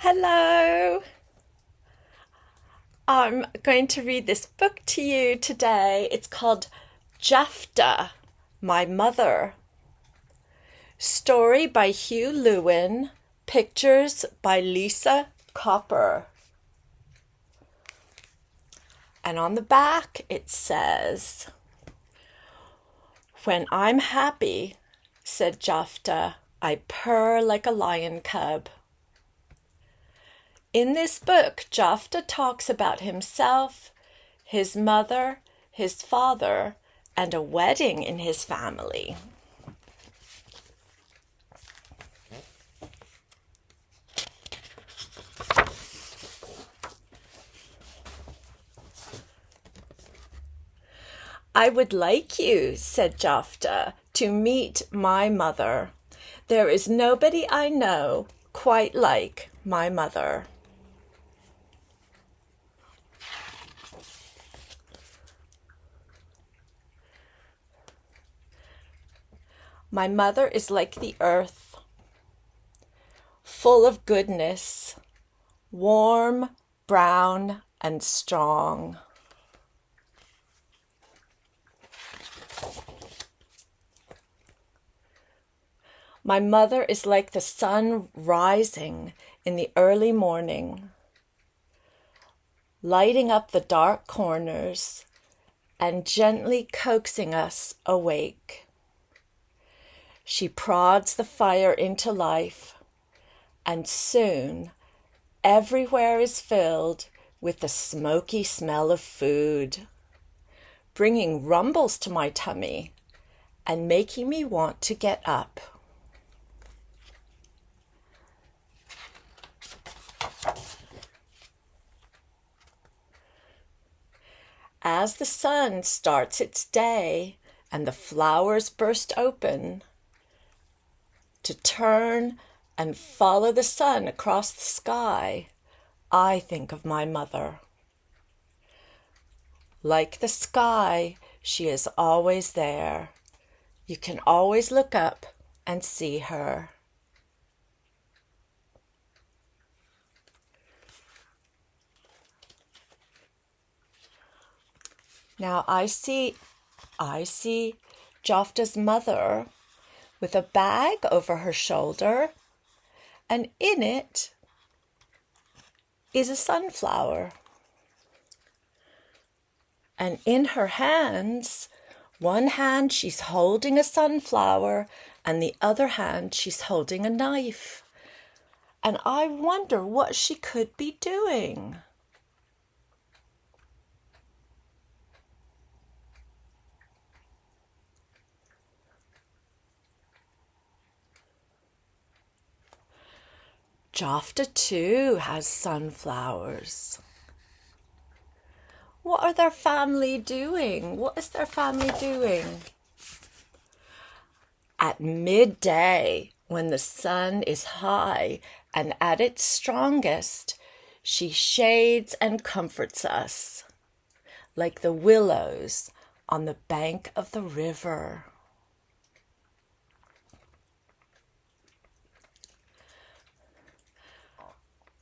Hello. I'm going to read this book to you today. It's called Jafta My Mother. Story by Hugh Lewin. Pictures by Lisa Copper. And on the back it says, "When I'm happy," said Jafta, "I purr like a lion cub." In this book, Jafta talks about himself, his mother, his father, and a wedding in his family. "I would like you," said Jafta, "to meet my mother. There is nobody I know quite like my mother." My mother is like the earth, full of goodness, warm, brown, and strong. My mother is like the sun rising in the early morning, lighting up the dark corners and gently coaxing us awake. She prods the fire into life, and soon everywhere is filled with the smoky smell of food, bringing rumbles to my tummy and making me want to get up. As the sun starts its day and the flowers burst open, to turn and follow the sun across the sky, I think of my mother. Like the sky, she is always there. You can always look up and see her. Now I see Jafta's mother with a bag over her shoulder, and in it is a sunflower. And in her hands, one hand she's holding a sunflower, and the other hand she's holding a knife. And I wonder what she could be doing. Jafta too has sunflowers. What are their family doing? What is their family doing? At midday, when the sun is high and at its strongest, she shades and comforts us, like the willows on the bank of the river.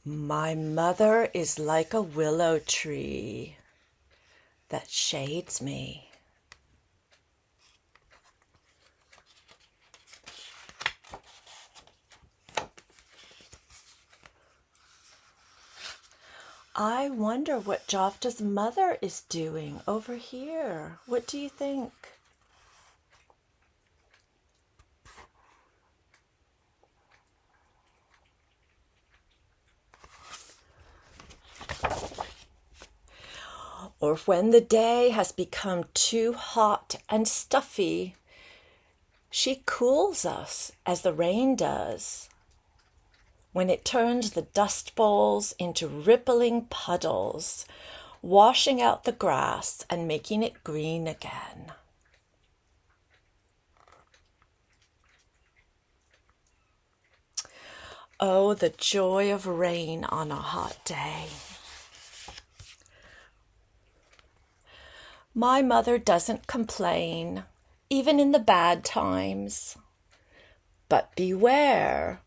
My mother is like a willow tree that shades me. I wonder what Jafta's mother is doing over here. What do you think? Or when the day has become too hot and stuffy, she cools us as the rain does, when it turns the dust bowls into rippling puddles, washing out the grass and making it green again. Oh, the joy of rain on a hot day. My mother doesn't complain, even in the bad times. But beware,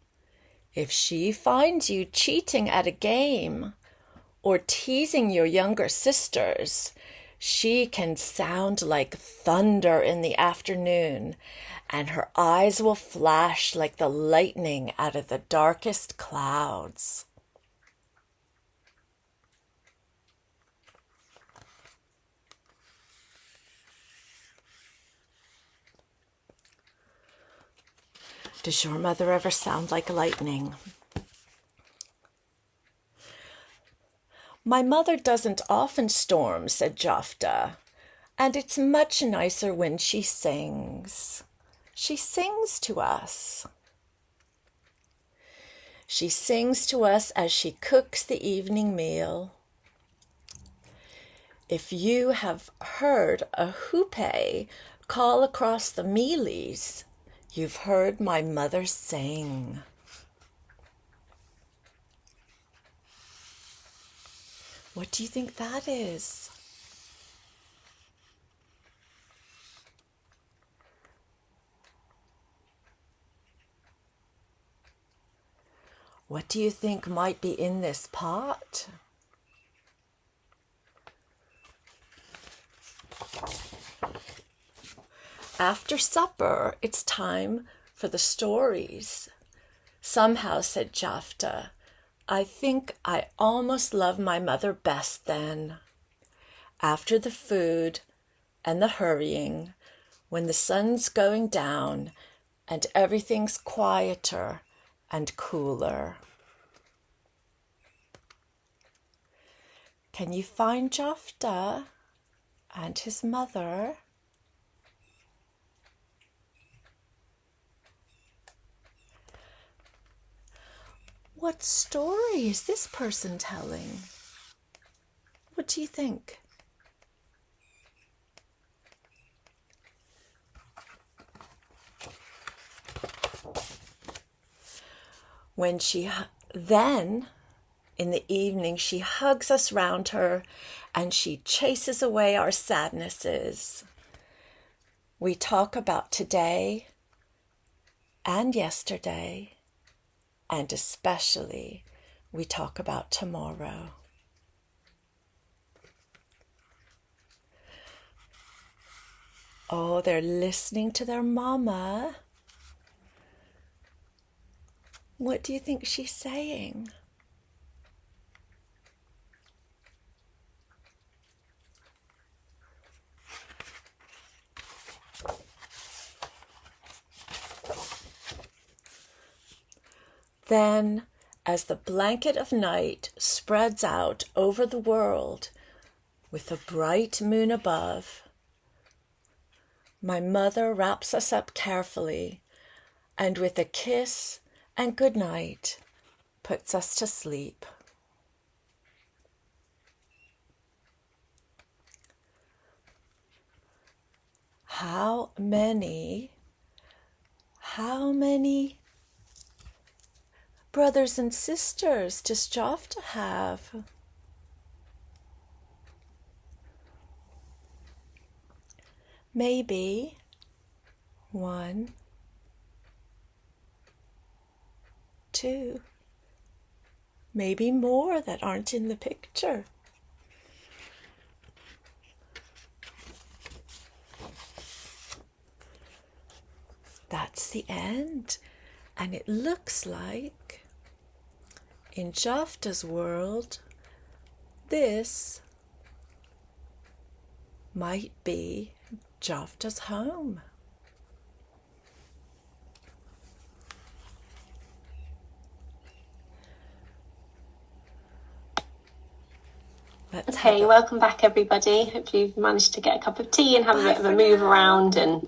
If she finds you cheating at a game or teasing your younger sisters, she can sound like thunder in the afternoon, and her eyes will flash like the lightning out of the darkest clouds. Does your mother ever sound like lightning? My mother doesn't often storm, said Jafta, and it's much nicer when she sings. She sings to us. She sings to us as she cooks the evening meal. If you have heard a hoopoe call across the mealies, you've heard my mother sing. What do you think that is? What do you think might be in this pot? After supper, it's time for the stories. Somehow, said Jafta, I think I almost love my mother best then. After the food and the hurrying, when the sun's going down and everything's quieter and cooler. Can you find Jafta and his mother? What story is this person telling? What do you think? When then, in the evening, she hugs us round her and she chases away our sadnesses. We talk about today and yesterday, and especially we talk about tomorrow. Oh, they're listening to their mama. What do you think she's saying? Then, as the blanket of night spreads out over the world with a bright moon above, my mother wraps us up carefully and with a kiss and good night puts us to sleep. How many brothers and sisters does Jafta have? Maybe 1, 2, maybe more that aren't in the picture. That's the end, and it looks like in Jafta's world, this might be Jafta's home. Okay, welcome back everybody. Hopefully you've managed to get a cup of tea and have a bit of a move around and